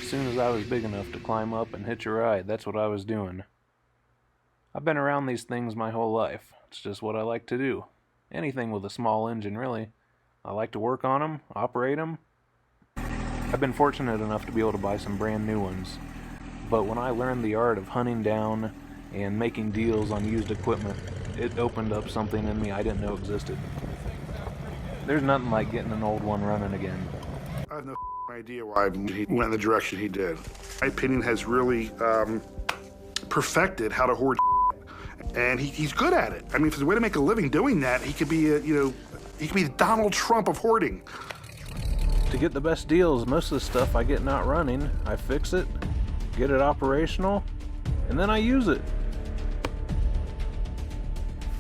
soon as I was big enough to climb up and hitch a ride, that's what I was doing. I've been around these things my whole life. It's just what I like to do. Anything with a small engine, really. I like to work on them, operate them. I've been fortunate enough to be able to buy some brand new ones. But when I learned the art of hunting down and making deals on used equipment, it opened up something in me I didn't know existed. There's nothing like getting an old one running again. I have no idea why he went in the direction he did. My opinion has really perfected how to hoard, and he's good at it. I mean, if there's a way to make a living doing that, he could be, he could be the Donald Trump of hoarding. To get the best deals, most of the stuff I get not running, I fix it, get it operational, and then I use it.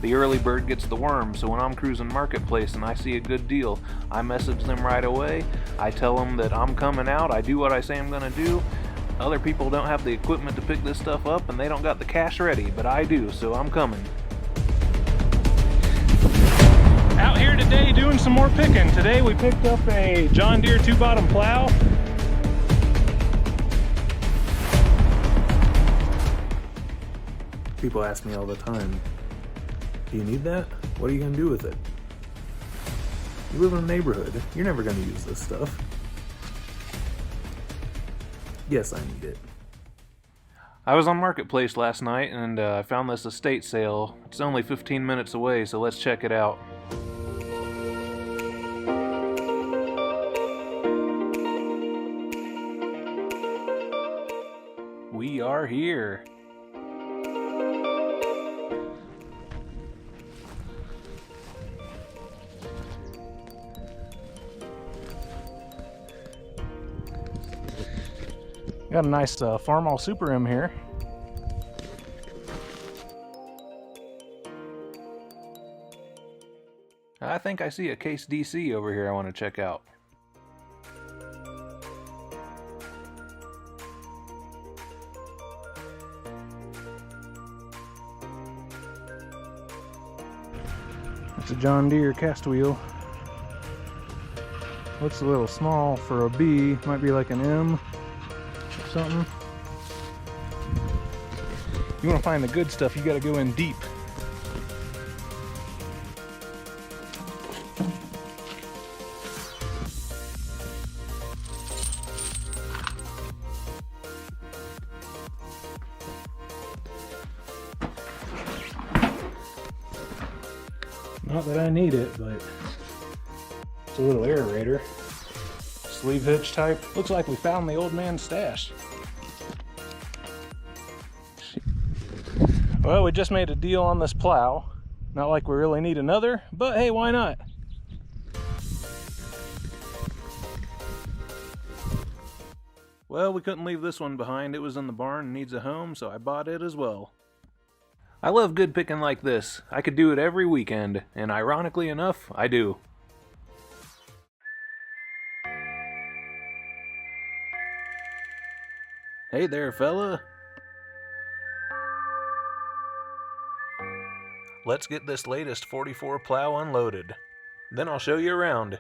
The early bird gets the worm, so when I'm cruising Marketplace and I see a good deal, I message them right away. I tell them that I'm coming out, I do what I say I'm gonna do. Other people don't have the equipment to pick this stuff up and they don't got the cash ready, but I do, so I'm coming. Out here today doing some more picking. Today we picked up a John Deere 2-bottom plow. People ask me all the time, do you need that? What are you going to do with it? You live in a neighborhood. You're never going to use this stuff. Yes, I need it. I was on Marketplace last night and I found this estate sale. It's only 15 minutes away, so let's check it out. We are here. Got a nice Farmall Super M here. I think I see a Case DC over here I want to check out. It's a John Deere cast wheel. Looks a little small for a B. Might be like an M or something. You want to find the good stuff, you got to go in deep. Not that I need it, but it's a little aerator. Sleeve hitch type. Looks like we found the old man's stash. Well, we just made a deal on this plow. Not like we really need another, but hey, why not? Well, we couldn't leave this one behind. It was in the barn and needs a home, so I bought it as well. I love good picking like this. I could do it every weekend, and ironically enough, I do. Hey there, fella. Let's get this latest 44 plow unloaded. Then I'll show you around.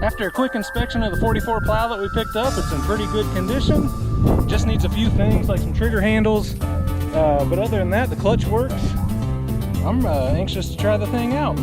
After a quick inspection of the 44 plow that we picked up, it's in pretty good condition. Just needs a few things like some trigger handles, but other than that, the clutch works. I'm anxious to try the thing out.